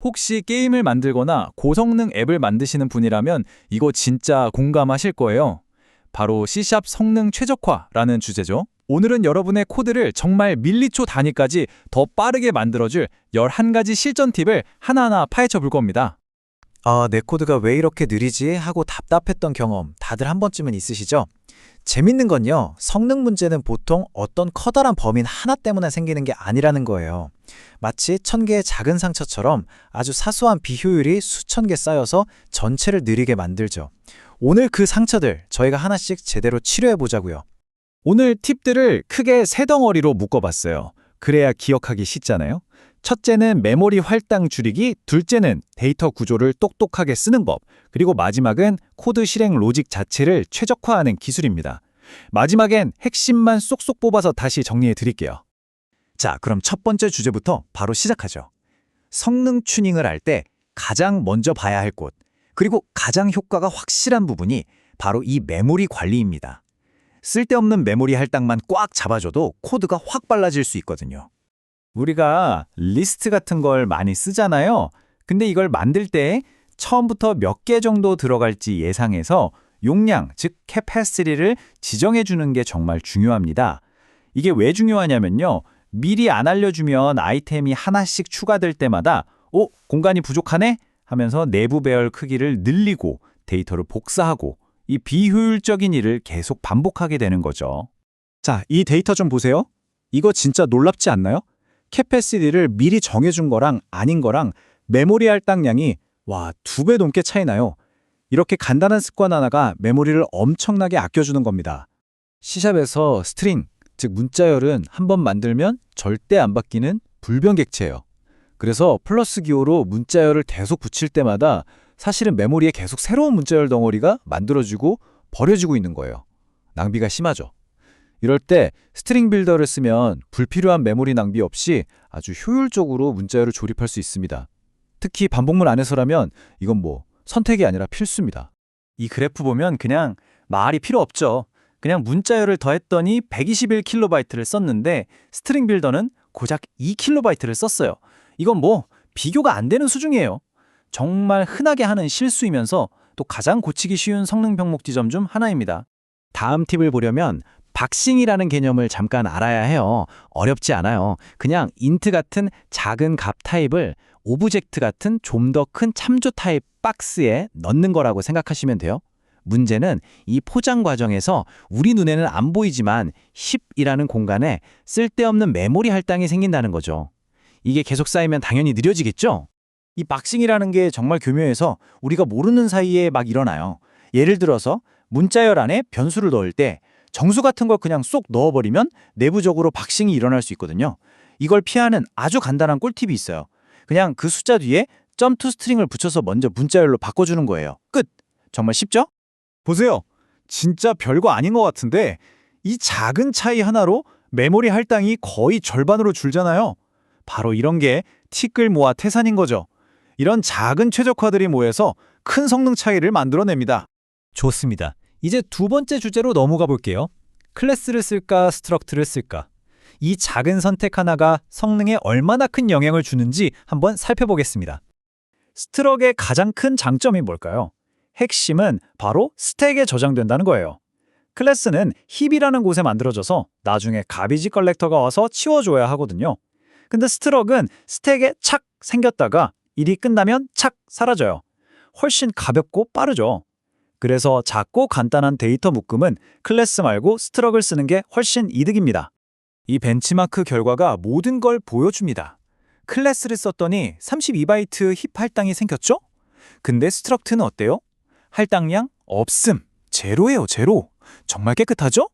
혹시 게임을 만들거나 고성능 앱을 만드시는 분이라면 이거 진짜 공감하실 거예요. 바로 C# 성능 최적화라는 주제죠. 오늘은 여러분의 코드를 정말 밀리초 단위까지 더 빠르게 만들어줄 11가지 실전 팁을 하나하나 파헤쳐 볼 겁니다. 내 코드가 왜 이렇게 느리지 하고 답답했던 경험 다들 한 번쯤은 있으시죠? 재밌는 건요, 성능 문제는 보통 어떤 커다란 범인 하나 때문에 생기는 게 아니라는 거예요. 마치 1000개의 작은 상처처럼 아주 사소한 비효율이 수천 개 쌓여서 전체를 느리게 만들죠. 오늘 그 상처들 저희가 하나씩 제대로 치료해 보자고요. 오늘 팁들을 크게 세 덩어리로 묶어봤어요. 그래야 기억하기 쉽잖아요. 첫째는 메모리 할당 줄이기, 둘째는 데이터 구조를 똑똑하게 쓰는 법, 그리고 마지막은 코드 실행 로직 자체를 최적화하는 기술입니다. 마지막엔 핵심만 쏙쏙 뽑아서 다시 정리해 드릴게요. 자, 그럼 첫 번째 주제부터 바로 시작하죠. 성능 튜닝을 할 때 가장 먼저 봐야 할 곳, 그리고 가장 효과가 확실한 부분이 바로 이 메모리 관리입니다. 쓸데없는 메모리 할당만 꽉 잡아줘도 코드가 확 빨라질 수 있거든요. 우리가 리스트 같은 걸 많이 쓰잖아요. 근데 이걸 만들 때 처음부터 몇 개 정도 들어갈지 예상해서 용량, 즉 캐패시티를 지정해 주는 게 정말 중요합니다. 이게 왜 중요하냐면요. 미리 안 알려주면 아이템이 하나씩 추가될 때마다 공간이 부족하네? 하면서 내부 배열 크기를 늘리고 데이터를 복사하고 이 비효율적인 일을 계속 반복하게 되는 거죠. 자, 이 데이터 좀 보세요. 이거 진짜 놀랍지 않나요? 캐패시티를 미리 정해준 거랑 아닌 거랑 메모리 할당량이 2배 넘게 차이 나요. 이렇게 간단한 습관 하나가 메모리를 엄청나게 아껴주는 겁니다. C샵에서 스트링, 즉 문자열은 한번 만들면 절대 안 바뀌는 불변객체예요. 그래서 플러스 기호로 문자열을 계속 붙일 때마다 사실은 메모리에 계속 새로운 문자열 덩어리가 만들어지고 버려지고 있는 거예요. 낭비가 심하죠. 이럴 때 스트링 빌더를 쓰면 불필요한 메모리 낭비 없이 아주 효율적으로 문자열을 조립할 수 있습니다. 특히 반복문 안에서라면 이건 선택이 아니라 필수입니다. 이 그래프 보면 그냥 말이 필요 없죠. 그냥 문자열을 더했더니 121kB를 썼는데 스트링 빌더는 고작 2kB를 썼어요. 이건 비교가 안 되는 수준이에요. 정말 흔하게 하는 실수이면서 또 가장 고치기 쉬운 성능 병목 지점 중 하나입니다. 다음 팁을 보려면 박싱이라는 개념을 잠깐 알아야 해요. 어렵지 않아요. 그냥 인트 같은 작은 값 타입을 오브젝트 같은 좀 더 큰 참조 타입 박스에 넣는 거라고 생각하시면 돼요. 문제는 이 포장 과정에서 우리 눈에는 안 보이지만 힙이라는 공간에 쓸데없는 메모리 할당이 생긴다는 거죠. 이게 계속 쌓이면 당연히 느려지겠죠? 이 박싱이라는 게 정말 교묘해서 우리가 모르는 사이에 막 일어나요. 예를 들어서 문자열 안에 변수를 넣을 때 정수 같은 걸 그냥 쏙 넣어버리면 내부적으로 박싱이 일어날 수 있거든요. 이걸 피하는 아주 간단한 꿀팁이 있어요. 그냥 그 숫자 뒤에 점투 스트링을 붙여서 먼저 문자열로 바꿔주는 거예요. 끝! 정말 쉽죠? 보세요. 진짜 별거 아닌 것 같은데 이 작은 차이 하나로 메모리 할당이 거의 절반으로 줄잖아요. 바로 이런 게 티끌 모아 태산인 거죠. 이런 작은 최적화들이 모여서 큰 성능 차이를 만들어냅니다. 좋습니다. 이제 두 번째 주제로 넘어가 볼게요. 클래스를 쓸까, 스트럭트를 쓸까? 이 작은 선택 하나가 성능에 얼마나 큰 영향을 주는지 한번 살펴보겠습니다. 스트럭의 가장 큰 장점이 뭘까요? 핵심은 바로 스택에 저장된다는 거예요. 클래스는 힙이라는 곳에 만들어져서 나중에 가비지 컬렉터가 와서 치워줘야 하거든요. 근데 스트럭은 스택에 착 생겼다가 일이 끝나면 착 사라져요. 훨씬 가볍고 빠르죠. 그래서 작고 간단한 데이터 묶음은 클래스 말고 스트럭을 쓰는 게 훨씬 이득입니다. 이 벤치마크 결과가 모든 걸 보여줍니다. 클래스를 썼더니 32바이트 힙 할당이 생겼죠? 근데 스트럭트는 어때요? 할당량 없음. 제로예요, 제로. 정말 깨끗하죠?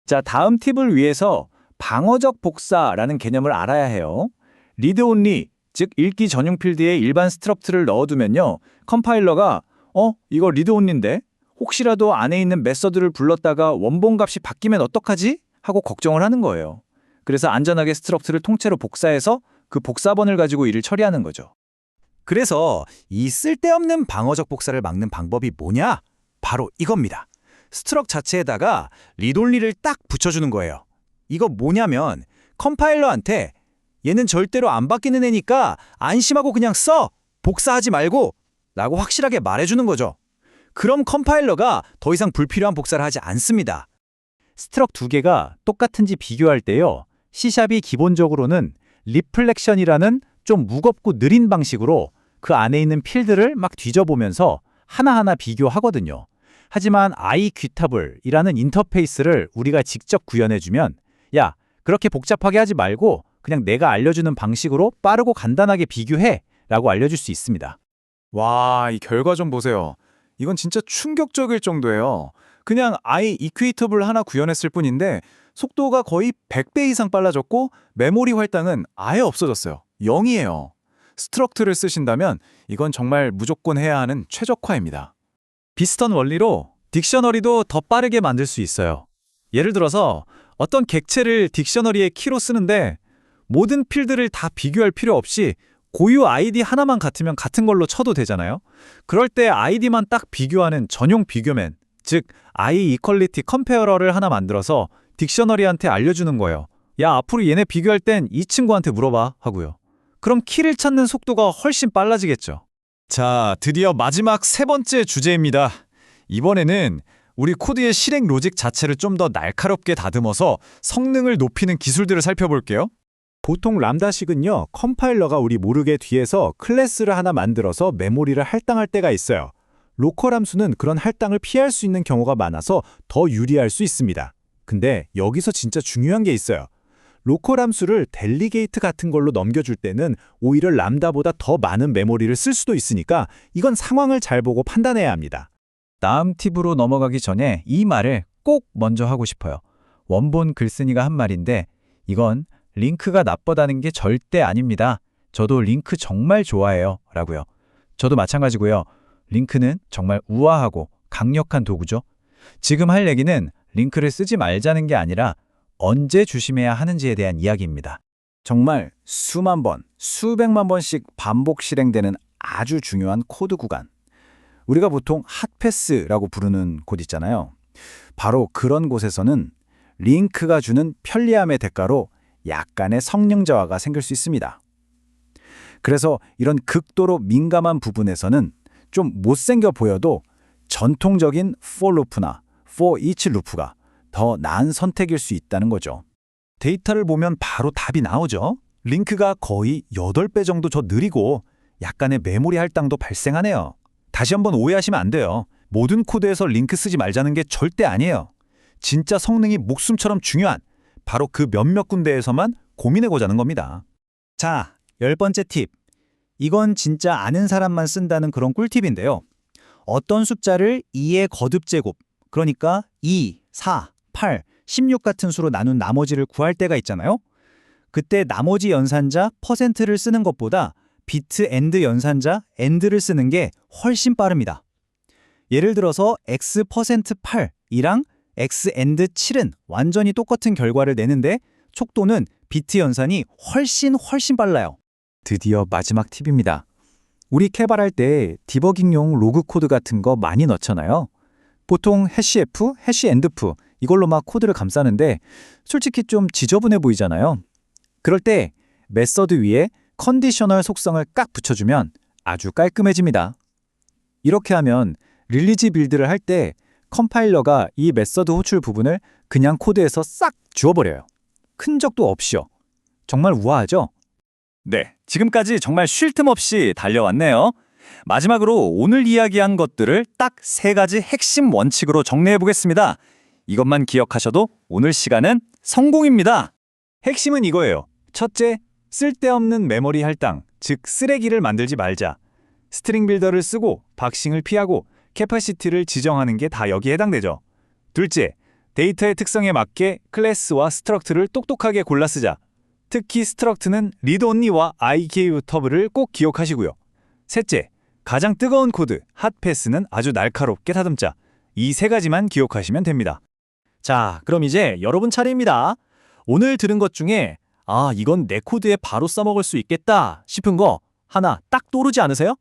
자, 다음 팁을 위해서 방어적 복사라는 개념을 알아야 해요. 리드 온리, 즉 읽기 전용 필드에 일반 스트럭트를 넣어두면요. 컴파일러가 이거 리드 온리인데 혹시라도 안에 있는 메서드를 불렀다가 원본 값이 바뀌면 어떡하지? 하고 걱정을 하는 거예요. 그래서 안전하게 스트럭트를 통째로 복사해서 그 복사본을 가지고 일을 처리하는 거죠. 그래서 이 쓸데없는 방어적 복사를 막는 방법이 뭐냐? 바로 이겁니다. 스트럭 자체에다가 리드온리를 딱 붙여주는 거예요. 이거 뭐냐면 컴파일러한테 얘는 절대로 안 바뀌는 애니까 안심하고 그냥 써! 복사하지 말고 라고 확실하게 말해주는 거죠. 그럼 컴파일러가 더 이상 불필요한 복사를 하지 않습니다. 스트럭 두 개가 똑같은지 비교할 때요. C샵이 기본적으로는 리플렉션이라는 좀 무겁고 느린 방식으로 그 안에 있는 필드를 막 뒤져보면서 하나하나 비교하거든요. 하지만 iQtable이라는 인터페이스를 우리가 직접 구현해주면 야, 그렇게 복잡하게 하지 말고 그냥 내가 알려주는 방식으로 빠르고 간단하게 비교해 라고 알려줄 수 있습니다. 와, 이 결과 좀 보세요. 이건 진짜 충격적일 정도예요. 그냥 iEquatable 하나 구현했을 뿐인데 속도가 거의 100배 이상 빨라졌고 메모리 할당은 아예 없어졌어요. 0이에요. 스트럭트를 쓰신다면 이건 정말 무조건 해야 하는 최적화입니다. 비슷한 원리로 딕셔너리도 더 빠르게 만들 수 있어요. 예를 들어서 어떤 객체를 딕셔너리의 키로 쓰는데 모든 필드를 다 비교할 필요 없이 고유 아이디 하나만 같으면 같은 걸로 쳐도 되잖아요. 그럴 때 아이디만 딱 비교하는 전용 비교맨, 즉 iEquality 컴페어러를 하나 만들어서 딕셔너리한테 알려주는 거예요. 야, 앞으로 얘네 비교할 땐 이 친구한테 물어봐 하고요. 그럼 키를 찾는 속도가 훨씬 빨라지겠죠. 자, 드디어 마지막 세 번째 주제입니다. 이번에는 우리 코드의 실행 로직 자체를 좀 더 날카롭게 다듬어서 성능을 높이는 기술들을 살펴볼게요. 보통 람다식은요, 컴파일러가 우리 모르게 뒤에서 클래스를 하나 만들어서 메모리를 할당할 때가 있어요. 로컬 함수는 그런 할당을 피할 수 있는 경우가 많아서 더 유리할 수 있습니다. 근데 여기서 진짜 중요한 게 있어요. 로컬 함수를 델리게이트 같은 걸로 넘겨줄 때는 오히려 람다보다 더 많은 메모리를 쓸 수도 있으니까 이건 상황을 잘 보고 판단해야 합니다. 다음 팁으로 넘어가기 전에 이 말을 꼭 먼저 하고 싶어요. 원본 글쓴이가 한 말인데 이건 링크가 나쁘다는 게 절대 아닙니다. 저도 링크 정말 좋아해요. 라고요. 저도 마찬가지고요. 링크는 정말 우아하고 강력한 도구죠. 지금 할 얘기는 링크를 쓰지 말자는 게 아니라 언제 조심해야 하는지에 대한 이야기입니다. 정말 수만 번, 수백만 번씩 반복 실행되는 아주 중요한 코드 구간. 우리가 보통 핫패스라고 부르는 곳 있잖아요. 바로 그런 곳에서는 링크가 주는 편리함의 대가로 약간의 성능 저하가 생길 수 있습니다. 그래서 이런 극도로 민감한 부분에서는 좀 못생겨 보여도 전통적인 for loop나 for each loop가 더 나은 선택일 수 있다는 거죠. 데이터를 보면 바로 답이 나오죠. 링크가 거의 8배 정도 더 느리고 약간의 메모리 할당도 발생하네요. 다시 한번 오해하시면 안 돼요. 모든 코드에서 링크 쓰지 말자는 게 절대 아니에요. 진짜 성능이 목숨처럼 중요한 바로 그 몇몇 군데에서만 고민해보자는 겁니다. 자, 10번째 팁. 이건 진짜 아는 사람만 쓴다는 그런 꿀팁인데요. 어떤 숫자를 2의 거듭제곱, 그러니까 2, 4, 8, 16 같은 수로 나눈 나머지를 구할 때가 있잖아요. 그때 나머지 연산자 %를 쓰는 것보다 비트 엔드 연산자 end를 쓰는 게 훨씬 빠릅니다. 예를 들어서 x%8이랑 x end 7은 완전히 똑같은 결과를 내는데 촉도는 비트 연산이 훨씬 빨라요. 드디어 마지막 팁입니다. 우리 개발할 때 디버깅용 로그 코드 같은 거 많이 넣잖아요. 보통 해시F, 해시엔드프 이걸로 막 코드를 감싸는데 솔직히 좀 지저분해 보이잖아요. 그럴 때 메서드 위에 컨디셔널 속성을 깍 붙여주면 아주 깔끔해집니다. 이렇게 하면 릴리지 빌드를 할 때 컴파일러가 이 메서드 호출 부분을 그냥 코드에서 싹 지워버려요. 큰 적도 없이요. 정말 우아하죠? 네, 지금까지 정말 쉴 틈 없이 달려왔네요. 마지막으로 오늘 이야기한 것들을 딱 3가지 핵심 원칙으로 정리해 보겠습니다. 이것만 기억하셔도 오늘 시간은 성공입니다. 핵심은 이거예요. 첫째, 쓸데없는 메모리 할당, 즉 쓰레기를 만들지 말자. 스트링 빌더를 쓰고 박싱을 피하고 캐파시티를 지정하는 게 다 여기에 해당되죠. 둘째, 데이터의 특성에 맞게 클래스와 스트럭트를 똑똑하게 골라 쓰자. 특히 스트럭트는 리드온리와 iQtable을 꼭 기억하시고요. 셋째, 가장 뜨거운 코드, 핫패스는 아주 날카롭게 다듬자. 이 3가지만 기억하시면 됩니다. 자, 그럼 이제 여러분 차례입니다. 오늘 들은 것 중에 이건 내 코드에 바로 써먹을 수 있겠다 싶은 거 하나 딱 떠오르지 않으세요?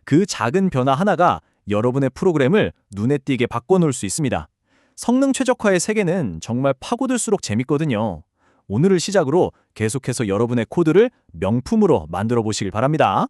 그 작은 변화 하나가 여러분의 프로그램을 눈에 띄게 바꿔놓을 수 있습니다. 성능 최적화의 세계는 정말 파고들수록 재밌거든요. 오늘을 시작으로 계속해서 여러분의 코드를 명품으로 만들어 보시길 바랍니다.